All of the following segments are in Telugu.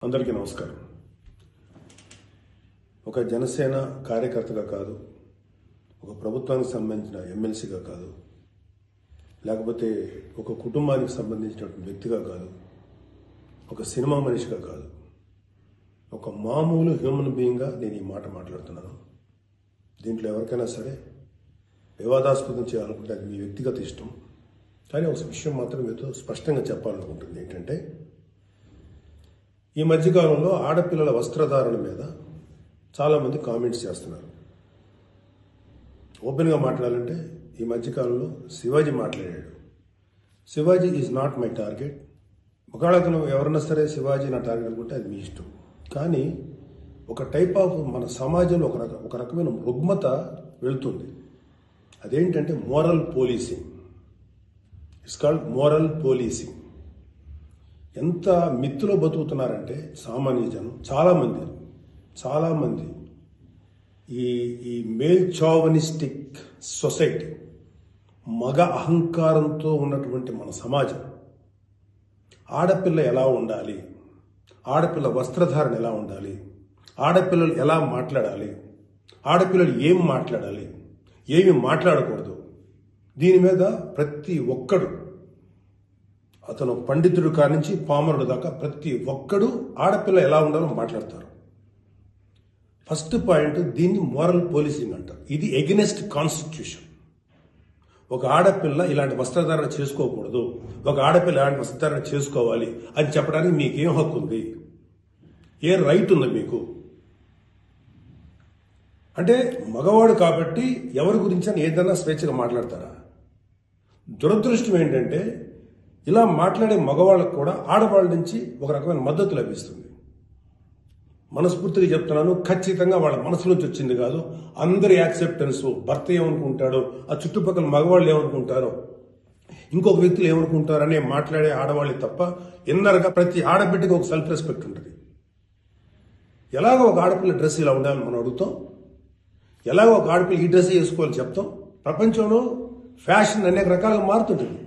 అందరికీ నమస్కారం. ఒక జనసేన కార్యకర్తగా కాదు, ఒక ప్రభుత్వానికి సంబంధించిన ఎమ్మెల్సీగా కాదు, లేకపోతే ఒక కుటుంబానికి సంబంధించినటువంటి వ్యక్తిగా కాదు, ఒక సినిమా మనిషిగా కాదు, ఒక మామూలు హ్యూమన్ బీయింగ్గా నేను ఈ మాట మాట్లాడుతున్నాను. దీంట్లో ఎవరికైనా సరే వివాదాస్పదం చేయాలనుకుంటే అది మీ వ్యక్తిగత ఇష్టం. కానీ ఒక విషయం మాత్రం మీతో స్పష్టంగా చెప్పాలనుకుంటుంది ఏంటంటే, ఈ మధ్యకాలంలో ఆడపిల్లల వస్త్రధారణ మీద చాలామంది కామెంట్స్ చేస్తున్నారు. ఓపెన్గా మాట్లాడాలంటే ఈ మధ్యకాలంలో శివాజీ మాట్లాడాడు. Shivaji is not my target. ఒకవేళ అతను ఎవరన్నా సరే శివాజీ నా టార్గెట్ అనుకుంటే అది మీ ఇష్టం. కానీ ఒక టైప్ ఆఫ్ మన సమాజంలో ఒక రకమైన రుగ్మత వెళుతుంది. అదేంటంటే moral policing. It's called moral policing. ఎంత మిత్తులో బతుకుతున్నారంటే సామాన్య జనం చాలామంది ఈ మేల్ చావనిస్టిక్ సొసైటీ, మగ అహంకారంతో ఉన్నటువంటి మన సమాజం, ఆడపిల్ల ఎలా ఉండాలి, ఆడపిల్ల వస్త్రధారణ ఎలా ఉండాలి, ఆడపిల్లలు ఎలా మాట్లాడాలి, ఆడపిల్లలు ఏం మాట్లాడాలి, ఏమి మాట్లాడకూడదు, దీని మీద ప్రతి ఒక్కడు, అతను పండితుడు కానించి పామరుడు దాకా ప్రతి ఒక్కడు ఆడపిల్ల ఎలా ఉండాలో మాట్లాడతారు. ఫస్ట్ పాయింట్, దీన్ని మోరల్ పోలీసింగ్ అంటారు. ఇది ఎగెనెస్ట్ కాన్స్టిట్యూషన్. ఒక ఆడపిల్ల ఇలాంటి వస్త్రధారణ చేసుకోకూడదు, ఒక ఆడపిల్ల ఇలాంటి వస్త్రధారణ చేసుకోవాలి అని చెప్పడానికి మీకేం హక్కు ఉంది? ఏ రైట్ ఉంది మీకు? అంటే మగవాడు కాబట్టి ఎవరి గురించి అని ఏదైనా స్వేచ్ఛగా మాట్లాడతారా? దురదృష్టం ఏంటంటే ఇలా మాట్లాడే మగవాళ్ళకు కూడా ఆడవాళ్ళ నుంచి ఒక రకమైన మద్దతు లభిస్తుంది. మనస్ఫూర్తిగా చెప్తున్నాను, ఖచ్చితంగా వాళ్ళ మనసు నుంచి వచ్చింది కాదు. అందరి యాక్సెప్టెన్స్, భర్త ఏమనుకుంటాడో, ఆ చుట్టుపక్కల మగవాళ్ళు ఏమనుకుంటారో, ఇంకొక వ్యక్తులు ఏమనుకుంటారో అనే మాట్లాడే ఆడవాళ్ళే తప్ప ఇన్నర్గా ప్రతి ఆడబిడ్డకి ఒక సెల్ఫ్ రెస్పెక్ట్ ఉంటుంది. ఎలాగో ఒక ఆడపిల్ల డ్రెస్ ఇలా ఉండాలని మనం అడుగుతాం, ఎలాగో ఒక ఆడపిల్ల ఈ డ్రెస్ వేసుకోవాలని చెప్తాం. ప్రపంచంలో ఫ్యాషన్ అనేక రకాలుగా మారుతుంటుంది.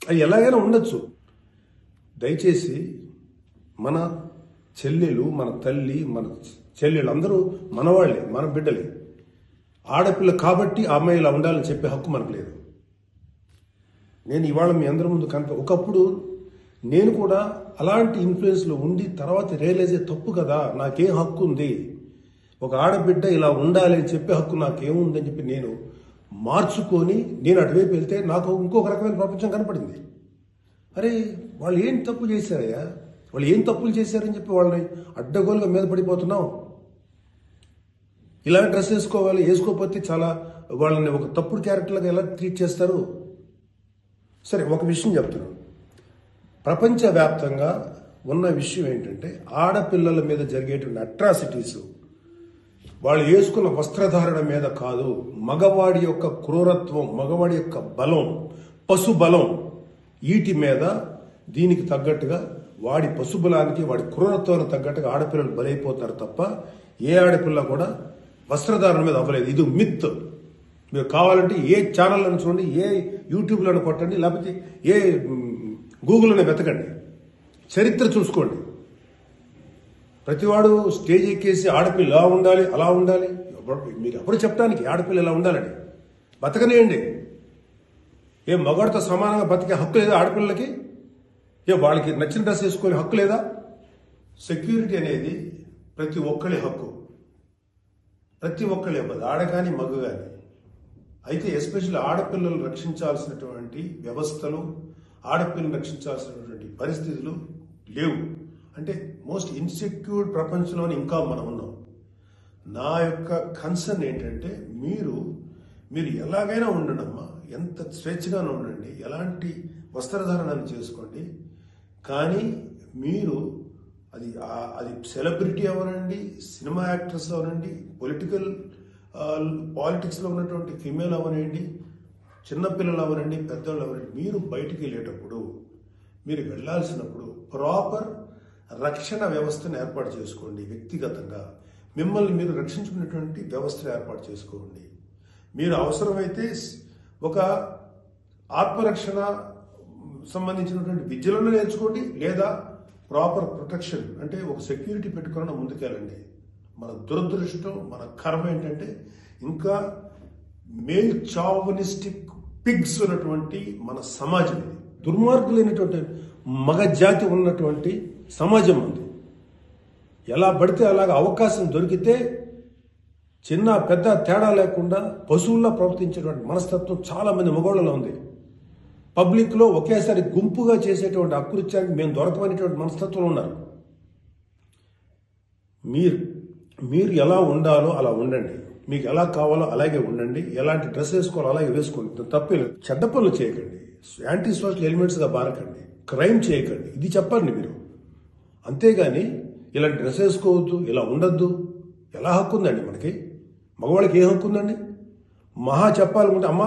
అది ఎలాగైనా ఉండొచ్చు. దయచేసి మన చెల్లెలు, మన తల్లి, మన చెల్లెలు అందరూ మనవాళ్లే, మన బిడ్డలే. ఆడపిల్ల కాబట్టి ఆ అమ్మాయి ఇలా ఉండాలని చెప్పే హక్కు మనకు లేదు. నేను ఇవాళ మీ అందరి ముందు ఒకప్పుడు నేను కూడా అలాంటి ఇన్ఫ్లుయెన్స్లో ఉండి తర్వాత రియలైజ్ తప్పు కదా, నాకేం హక్కు ఉంది, ఒక ఆడబిడ్డ ఇలా ఉండాలి అని చెప్పే హక్కు నాకేముందని చెప్పి నేను మార్చుకొని నేను అటువైపు వెళ్తే నాకు ఇంకొక రకమైన ప్రపంచం కనపడింది. అరే వాళ్ళు ఏం తప్పు చేశారయ్యా, వాళ్ళు ఏం తప్పులు చేశారని చెప్పి వాళ్ళని అడ్డగోలుగా మీద పడిపోతున్నాం. ఇలాంటి డ్రెస్ వేసుకోవాలి, వేసుకోకపోతే చాలా వాళ్ళని ఒక తప్పుడు క్యారెక్టర్గా ఎలా ట్రీట్ చేస్తారు? సరే, ఒక విషయం చెప్తున్నాను. ప్రపంచవ్యాప్తంగా ఉన్న విషయం ఏంటంటే ఆడపిల్లల మీద జరిగేటువంటి అట్రాసిటీస్ వాళ్ళు వేసుకున్న వస్త్రధారణ మీద కాదు, మగవాడి యొక్క క్రూరత్వం, మగవాడి యొక్క బలం, పశుబలం, వీటి మీద దీనికి తగ్గట్టుగా వాడి పశుబలానికి, వాడి క్రూరత్వానికి తగ్గట్టుగా ఆడపిల్లలు బలైపోతారు తప్ప ఏ ఆడపిల్ల కూడా వస్త్రధారణ మీద అవ్వలేదు. ఇది మిత్. మీరు కావాలంటే ఏ ఛానల్లో చూడండి, ఏ యూట్యూబ్లో కొట్టండి, లేకపోతే ఏ గూగుల్లోనే వెతకండి, చరిత్ర చూసుకోండి. ప్రతివాడు స్టేజ్ ఎక్కేసి ఆడపిల్ల ఇలా ఉండాలి, అలా ఉండాలి, మీరు ఎప్పుడు చెప్పడానికి ఆడపిల్ల ఇలా ఉండాలని? బతకనేయండి. ఏ మగవాడితో సమానంగా బతికే హక్కు లేదా ఆడపిల్లలకి? ఏ వాళ్ళకి నచ్చిన డ్రెస్ వేసుకునే హక్కు లేదా? సెక్యూరిటీ అనేది ప్రతి ఒక్కరి హక్కు, ప్రతి ఒక్కరి ఇవ్వదు, ఆడ కానీ మగ కానీ. అయితే ఎస్పెషల్లీ ఆడపిల్లలు రక్షించాల్సినటువంటి వ్యవస్థలు, ఆడపిల్లలు రక్షించాల్సినటువంటి పరిస్థితులు లేవు. అంటే మోస్ట్ ఇన్సెక్యూర్ ప్రపంచంలోనే ఇంకా మనం ఉన్నాం. నా యొక్క కన్సర్న్ ఏంటంటే మీరు ఎలాగైనా ఉండండమ్మా, ఎంత స్వేచ్ఛగానే ఉండండి, ఎలాంటి వస్త్రధారణను చేసుకోండి. కానీ మీరు అది సెలబ్రిటీ అవనండి, సినిమా యాక్ట్రెస్ అవనండి, పాలిటిక్స్లో ఉన్నటువంటి ఫిమేల్ అవనండి, చిన్నపిల్లలు అవనండి, పెద్దవాళ్ళు అవనండి, మీరు బయటికి వెళ్ళేటప్పుడు, మీరు వెళ్లాల్సినప్పుడు ప్రాపర్ రక్షణ వ్యవస్థను ఏర్పాటు చేసుకోండి. వ్యక్తిగతంగా మిమ్మల్ని మీరు రక్షించుకునేటువంటి వ్యవస్థను ఏర్పాటు చేసుకోండి. మీరు అవసరమైతే ఒక ఆత్మరక్షణ సంబంధించినటువంటి విద్యలను నేర్చుకోండి, లేదా ప్రాపర్ ప్రొటెక్షన్ అంటే ఒక సెక్యూరిటీ పెట్టుకుని ముందుకెళ్ళండి. మన దురదృష్టం, మన కర్మ ఏంటంటే ఇంకా మేల్ చావనిస్టిక్ పిగ్స్ ఉన్నటువంటి మన సమాజం ఇది. దుర్మార్గులైనటువంటి మగ జాతి ఉన్నటువంటి సమాజం ఉంది. ఎలా పడితే అలాగ అవకాశం దొరికితే చిన్న పెద్ద తేడా లేకుండా పశువుల్లో ప్రవర్తించేటువంటి మనస్తత్వం చాలా మంది మగవాళ్ళలో ఉంది. పబ్లిక్లో ఒకేసారి గుంపుగా చేసేటువంటి అకృత్యానికి మేము దొరకమనేటువంటి మనస్తత్వంలో ఉన్నారు. మీరు ఎలా ఉండాలో అలా ఉండండి, మీకు ఎలా కావాలో అలాగే ఉండండి, ఎలాంటి డ్రెస్ వేసుకోవాలో అలాగే వేసుకోండి, తప్పేలేదు. చెడ్డ పనులు చేయకండి, యాంటీ సోషల్ ఎలిమెంట్స్గా బారకండి, క్రైమ్ చేయకండి, ఇది చెప్పండి మీరు. అంతేగాని ఇలాంటి డ్రెస్ వేసుకోవద్దు, ఇలా ఉండొద్దు, ఎలా హక్కు ఉందండి మనకి? మగవాళ్ళకి ఏ హక్కు ఉందండి? మహా చెప్పాలనుకుంటే అమ్మ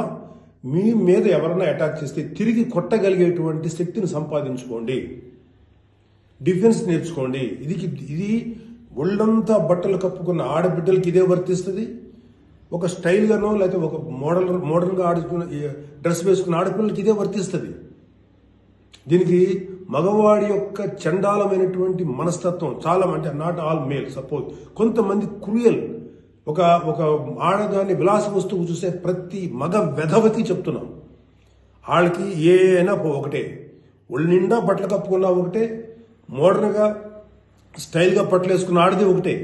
మీ మీద ఎవరన్నా అటాక్ చేస్తే తిరిగి కొట్టగలిగేటువంటి శక్తిని సంపాదించుకోండి, డిఫెన్స్ నేర్చుకోండి. ఇది ఒళ్ళంతా బట్టలు కప్పుకున్న ఆడబిడ్డలకి ఇదే వర్తిస్తుంది. ఒక స్టైల్గానో లేకపోతే ఒక మోడర్న్గా ఆడుకున్న డ్రెస్ వేసుకున్న ఆడపిల్లలకి ఇదే వర్తిస్తుంది. దీనికి మగవాడి యొక్క చండాలమైనటువంటి మనస్తత్వం చాలా, అంటే నాట్ ఆల్ మేల్, సపోజ్ కొంతమంది క్రూయల్, ఒక ఆడదాన్ని విలాస వస్తువు చూసే ప్రతి మగ వెధవకి చెప్తున్నాం, వాళ్ళకి అయినా ఒకటే, ఒళ్ళు నిండా బట్టలు కప్పుకున్నా ఒకటే, మోడర్న్గా స్టైల్గా బట్టలు వేసుకున్న ఆడది ఒకటే.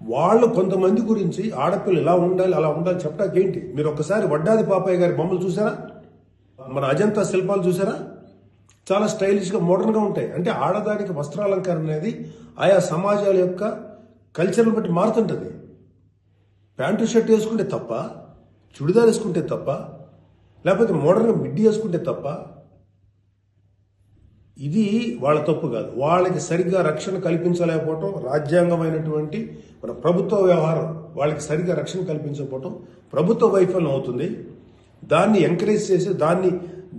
వాళ్ళు కొంతమంది గురించి ఆడపిల్లలు ఇలా ఉండాలి అలా ఉండాలి చెప్పడానికి ఏంటి? మీరు ఒక్కసారి వడ్డాది పాపయ్య గారి బొమ్మలు చూసారా? మన అజంతా శిల్పాలు చూసారా? చాలా స్టైలిష్గా మోడర్న్గా ఉంటాయి. అంటే ఆడదానికి వస్త్రాలంకరణ అనేది ఆయా సమాజాల యొక్క కల్చర్ని బట్టి మారుతుంటుంది. ప్యాంటు షర్ట్ వేసుకుంటే తప్ప, చుడిదార్ వేసుకుంటే తప్ప, లేకపోతే మోడర్న్గా మిడ్డీ వేసుకుంటే తప్ప, ఇది వాళ్ళ తప్పు కాదు. వాళ్ళకి సరిగ్గా రక్షణ కల్పించలేకపోవటం, రాజ్యాంగమైనటువంటి మన ప్రభుత్వ వ్యవహారం వాళ్ళకి సరిగ్గా రక్షణ కల్పించకపోవటం ప్రభుత్వ వైఫల్యం అవుతుంది. దాన్ని ఎంకరేజ్ చేసి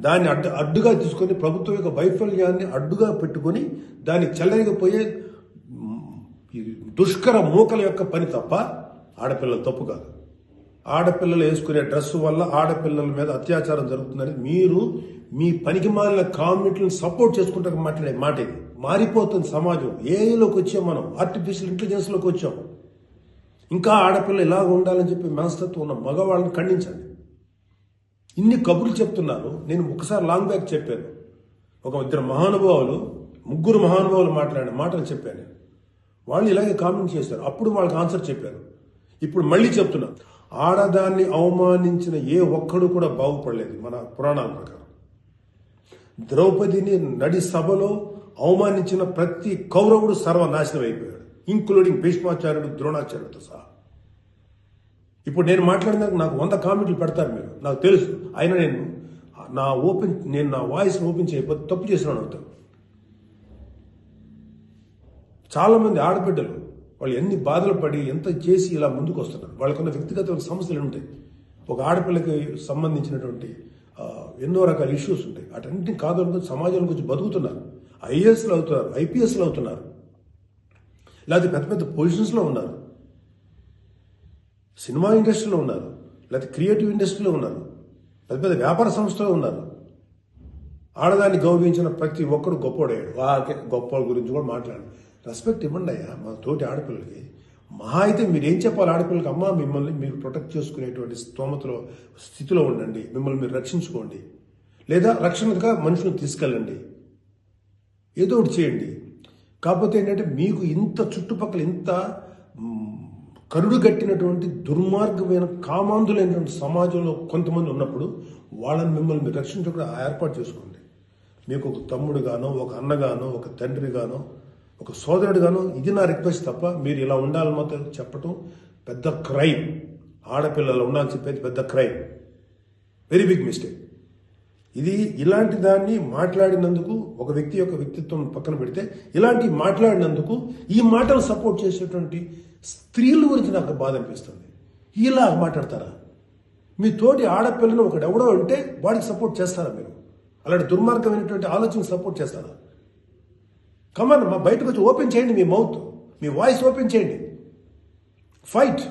దాన్ని అడ్డుగా తీసుకొని ప్రభుత్వం యొక్క వైఫల్యాన్ని అడ్డుగా పెట్టుకొని దాన్ని చెల్లరిగిపోయే దుష్కర మూకల యొక్క పని తప్ప ఆడపిల్లల తప్పు కాదు. ఆడపిల్లలు వేసుకునే డ్రెస్సు వల్ల ఆడపిల్లల మీద అత్యాచారం జరుగుతుందని మీరు మీ పనికి మాలిన కామెంట్లను సపోర్ట్ చేసుకుంటా మాట్లాడే మాట ఇది. మారిపోతుంది సమాజం. ఏఐలోకి వచ్చాం మనం, ఆర్టిఫిషియల్ ఇంటెలిజెన్స్లోకి వచ్చాం. ఇంకా ఆడపిల్ల ఇలాగ ఉండాలని చెప్పి మనస్తత్వం ఉన్న మగవాళ్ళని ఖండించండి. ఇన్ని కబుర్లు చెప్తున్నారు. నేను ఒకసారి లాంగ్ బ్యాక్ చెప్పాను, ముగ్గురు మహానుభావులు మాట్లాడిన మాటలు చెప్పాను. వాళ్ళు ఇలాగే కామెంట్ చేశారు. అప్పుడు వాళ్ళకి ఆన్సర్ చెప్పారు. ఇప్పుడు మళ్ళీ చెప్తున్నా, ఆడదాన్ని అవమానించిన ఏ ఒక్కడు కూడా బాగుపడలేదు. మన పురాణాల ప్రకారం ద్రౌపదిని నడి సభలో అవమానించిన ప్రతి కౌరవుడు సర్వనాశనం అయిపోయాడు, ఇంక్లూడింగ్ భీష్మాచార్యుడు, ద్రోణాచార్యుడితో సహా. ఇప్పుడు నేను మాట్లాడినాక నాకు 100 కామెంట్లు పెడతారు మీరు, నాకు తెలుసు. అయినా నేను నా వాయిస్ ఓపెన్ చేయకపోతే తప్పు చేసినాను అవుతాను. చాలా మంది ఆడబిడ్డలు వాళ్ళు ఎన్ని బాధలు పడి ఎంత చేసి ఇలా ముందుకు వస్తున్నారు. వాళ్ళకున్న వ్యక్తిగత సమస్యలు ఉంటాయి. ఒక ఆడపిల్లకి సంబంధించినటువంటి ఎన్నో రకాల ఇష్యూస్ ఉంటాయి. అటన్నింటినీ కాదనుకుని సమాజం గురించి బతుకుతున్నారు. ఐఏఎస్లు అవుతున్నారు, ఐపీఎస్లు అవుతున్నారు, లేకపోతే పెద్ద పెద్ద పొజిషన్స్లో ఉన్నారు, సినిమా ఇండస్ట్రీలో ఉన్నారు, లేకపోతే క్రియేటివ్ ఇండస్ట్రీలో ఉన్నారు, పెద్ద పెద్ద వ్యాపార సంస్థలో ఉన్నారు. ఆడదాన్ని గౌరవించిన ప్రతి ఒక్కరు గొప్పోడయ్యాడు. గొప్ప గురించి కూడా మాట్లాడారు. రెస్పెక్ట్ ఇవ్వండి అయ్యా మా తోటి ఆడపిల్లలకి. మహా అయితే మీరేం చెప్పాలి ఆడపిల్లలకి? అమ్మ మిమ్మల్ని మీరు ప్రొటెక్ట్ చేసుకునేటువంటి స్థితిలో ఉండండి, మిమ్మల్ని మీరు రక్షించుకోండి, లేదా రక్షణగా మనుషులను తీసుకెళ్ళండి, ఏదో ఒకటి చేయండి. కాకపోతే ఏంటంటే మీకు ఇంత చుట్టుపక్కల ఇంత కరుడు కట్టినటువంటి దుర్మార్గమైన కామాంధులైనటువంటి సమాజంలో కొంతమంది ఉన్నప్పుడు వాళ్ళని మిమ్మల్ని మీరు రక్షించకుండా ఏర్పాటు చేసుకోండి. మీకు ఒక తమ్ముడుగానో, ఒక అన్నగానో, ఒక తండ్రిగానో, ఒక సోదరుడుగానో ఇది నా రిక్వెస్ట్ తప్ప మీరు ఇలా ఉండాలని మాత్రం చెప్పటం పెద్ద క్రైమ్. ఆడపిల్లలు ఉండాలని చెప్పేది పెద్ద క్రైమ్, వెరీ బిగ్ మిస్టేక్. ఇలాంటి దాన్ని మాట్లాడినందుకు ఒక వ్యక్తి యొక్క వ్యక్తిత్వం పక్కన పెడితే ఇలాంటి మాట్లాడినందుకు ఈ మాటలు సపోర్ట్ చేసేటువంటి స్త్రీల గురించి నాకు బాధ అనిపిస్తుంది. ఇలా మాట్లాడతారా? మీ తోటి ఆడపిల్లను ఒకడెవడో అంటే వాడికి సపోర్ట్ చేస్తారా మీరు? అలాంటి దుర్మార్గమైనటువంటి ఆలోచన సపోర్ట్ చేస్తారా? కమాన్, బయటకు వచ్చి ఓపెన్ చేయండి మీ మౌత్, మీ వాయిస్ ఓపెన్ చేయండి, ఫైట్.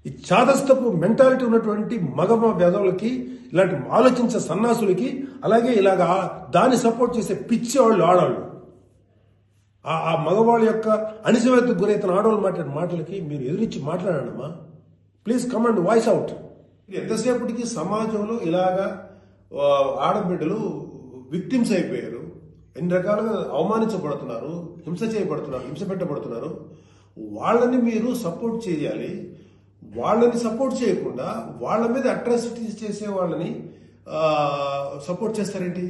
ఈ చాదస్తపు మెంటాలిటీ ఉన్నటువంటి మగ వెధవులకి ఇలాంటి ఆలోచించే సన్నాసులకి, అలాగే ఇలాగ దాన్ని సపోర్ట్ చేసే పిచ్చి వాళ్ళు ఆడవాళ్ళు, ఆ మగవాళ్ళ యొక్క అణిచివేతకు గురైతున్న ఆడవాళ్ళు మాట్లాడే మాటలకి మీరు ఎదురించి మాట్లాడమ్మా. Please come and voice out. ఎంతసేపటికి సమాజంలో ఇలాగా ఆడబిడ్డలు విక్టిమ్స్ అయిపోయారు, ఎన్ని రకాలుగా అవమానించబడుతున్నారు, హింస పెట్టబడుతున్నారు. వాళ్ళని మీరు సపోర్ట్ చేయాలి. వాళ్ళని సపోర్ట్ చేయకుండా వాళ్ళ మీద అట్రాసిటీస్ చేసే వాళ్ళని సపోర్ట్ చేస్తారేంటి?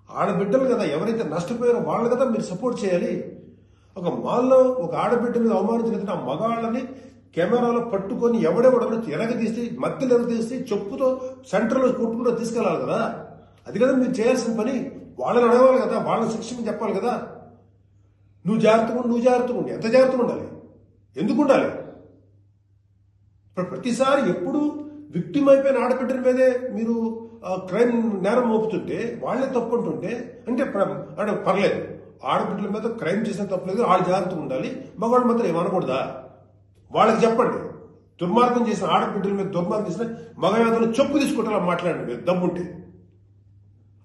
ఆడబిడ్డలు కదా, ఎవరైతే నష్టపోయారో వాళ్ళు కదా మీరు సపోర్ట్ చేయాలి. ఒక మాల్లో ఒక ఆడబిడ్డ మీద అవమానించిన ఆ మగాళ్ళని కెమెరాలో పట్టుకొని ఎవడెవడో ఎరగదీసి మధ్యలో ఎరగదీసి చెప్పుతో సెంటర్లో కొట్టుకుంటూ తీసుకెళ్ళాలి కదా. అది కదా మీరు చేయాల్సిన పని. వాళ్ళని అడగాలి కదా, వాళ్ళని శిక్షణ చెప్పాలి కదా. నువ్వు జాగ్రత్తగా ఉండి ఎంత జాగ్రత్తగా ఉండాలి? ఎందుకు ఉండాలి? ఇప్పుడు ప్రతిసారి ఎప్పుడు విక్టిమ్ అయిపోయిన ఆడబిడ్డల మీదే మీరు క్రైమ్ నేరం మోపుతుంటే, వాళ్ళే తప్పు అంటుంటే అంటే పర్లేదు, ఆడబిడ్డల మీద క్రైమ్ చేసిన తప్పలేదు, వాళ్ళు జాగ్రత్తగా ఉండాలి, మగవాళ్ళు మాత్రం ఏమనకూడదా? వాళ్ళకి చెప్పండి. దుర్మార్గం చేసిన ఆడబిడ్డల మీద దుర్మార్గం చేసిన మగవేదలు చెప్పు తీసుకుంటారా మాట్లాడండి మీరు దమ్ముంటే.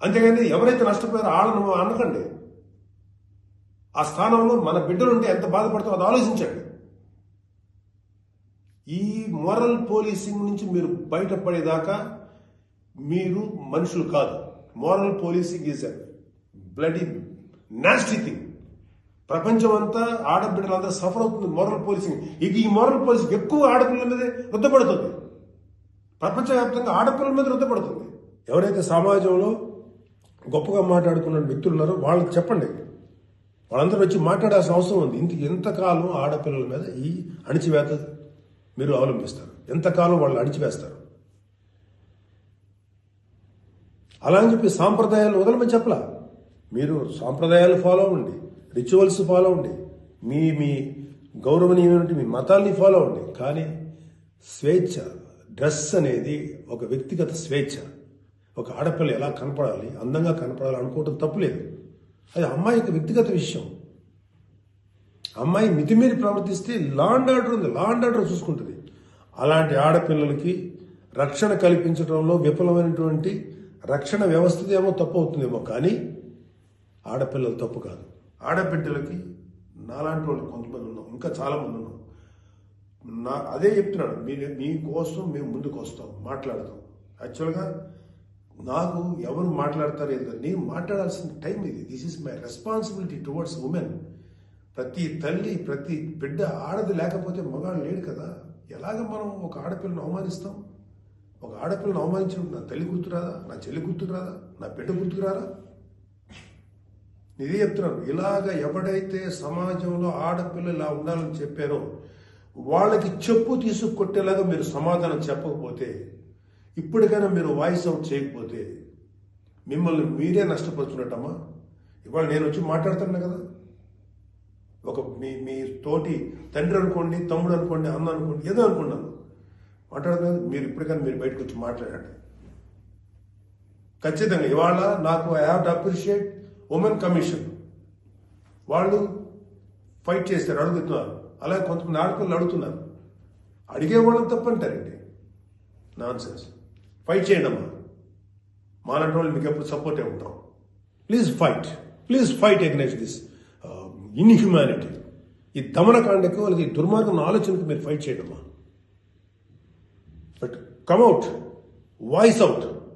అంతేగాని ఎవరైతే నష్టపోయారో వాళ్ళను అనకండి. ఆ స్థానంలో మన బిడ్డలు ఉంటే ఎంత బాధపడతారో అది ఆలోచించండి. ఈ మోరల్ పోలీసింగ్ నుంచి మీరు బయటపడేదాకా మీరు మనుషులు కాదు. Moral policing is a bloody nasty thing. ప్రపంచం అంతా ఆడబిడ్డలంతా సఫర్ అవుతుంది మోరల్ పోలీసింగ్. ఈ మోరల్ పోలీసింగ్ ఎక్కువ ఆడపిల్లల మీదే రుద్దపడుతుంది. ప్రపంచవ్యాప్తంగా ఆడపిల్లల మీద రుద్దపడుతుంది. ఎవరైతే సమాజంలో గొప్పగా మాట్లాడుకున్న వ్యక్తులు ఉన్నారో వాళ్ళకి చెప్పండి. వాళ్ళందరూ వచ్చి మాట్లాడాల్సిన అవసరం ఉంది. ఎంతకాలం ఆడపిల్లల మీద ఈ అణిచివేత మీరు అవలంబిస్తారు? ఎంతకాలం వాళ్ళు అణిచివేస్తారు? అలా అని చెప్పి సాంప్రదాయాలు వదలమని చెప్పలా. మీరు సాంప్రదాయాలు ఫాలో అవ్వండి, రిచువల్స్ ఫాలో అవ్వండి, మీ గౌరవనీయమైన మీ మతాల్ని ఫాలో అవ్వండి. కానీ స్వేచ్ఛ, డ్రెస్ అనేది ఒక వ్యక్తిగత స్వేచ్ఛ. ఒక ఆడపిల్ల ఎలా కనపడాలి, అందంగా కనపడాలి అనుకోవటం తప్పులేదు. అది అమ్మాయికి వ్యక్తిగత విషయం. అమ్మాయి మితిమీరి ప్రవర్తిస్తే లా అండ్ ఆర్డర్ ఉంది, లా అండ్ ఆర్డర్ చూసుకుంటుంది. అలాంటి ఆడపిల్లలకి రక్షణ కల్పించడంలో విఫలమైనటువంటి రక్షణ వ్యవస్థ ఏమో తప్పు అవుతుందేమో, కానీ ఆడపిల్లలు తప్పు కాదు. ఆడబిడ్డలకి నాలాంటి వాళ్ళు కొంతమంది ఉన్నాం, ఇంకా చాలా మంది ఉన్నాం. అదే చెప్తున్నాడు, మీకోసం మేము ముందుకు వస్తాం, మాట్లాడతాం. యాక్చువల్గా నాకు ఎవరు మాట్లాడతారు ఏంటంటే, నేను మాట్లాడాల్సిన టైం ఇది. This is my responsibility towards women. ప్రతి తల్లి, ప్రతి బిడ్డ ఆడది లేకపోతే మగాడు లేడు కదా. ఎలాగ మనం ఒక ఆడపిల్లను అవమానిస్తాం? ఒక ఆడపిల్లను అవమానించినప్పుడు నా తల్లి గుర్తురాదా, నా చెల్లి గుర్తురాదా, నా బిడ్డ గుర్తుకురారా? ఇదే చెప్తున్నాను. ఇలాగ ఎవడైతే సమాజంలో ఆడపిల్ల ఇలా ఉండాలని చెప్పారో వాళ్ళకి చెప్పు తీసుకొట్టేలాగా మీరు సమాధానం చెప్పకపోతే, ఇప్పటికైనా మీరు వాయిస్ అవుట్ చేయకపోతే మిమ్మల్ని మీరే నష్టపరుచున్నట్టమ్మా. ఇవాళ నేను వచ్చి మాట్లాడుతున్నా కదా, ఒక మీ తోటి తండ్రి అనుకోండి, తమ్ముడు అనుకోండి, అన్న అనుకోండి, ఏదో అనుకున్నాను మాట్లాడుతున్నా. మీరు ఇప్పటికైనా మీరు బయటకు వచ్చి మాట్లాడండి. ఖచ్చితంగా ఇవాళ నాకు I have to appreciate women commission. వాళ్ళు ఫైట్ చేస్తారు, అడుగుతున్నారు. అలాగే కొంతమంది ఆడపిల్లలు అడుగుతున్నారు. అడిగే వాళ్ళని తప్పంటారండి. Non sense. ఫైట్ చేయండి అమ్మా. మాలాంటి వాళ్ళు మీకు ఎప్పుడు సపోర్టే ఉంటాం. Please fight against this inhumanity. ఈ దమనకాండకు వాళ్ళకి దుర్మార్గం ఆలోచనకు మీరు ఫైట్ చేయండి అమ్మా. But come out, voice out.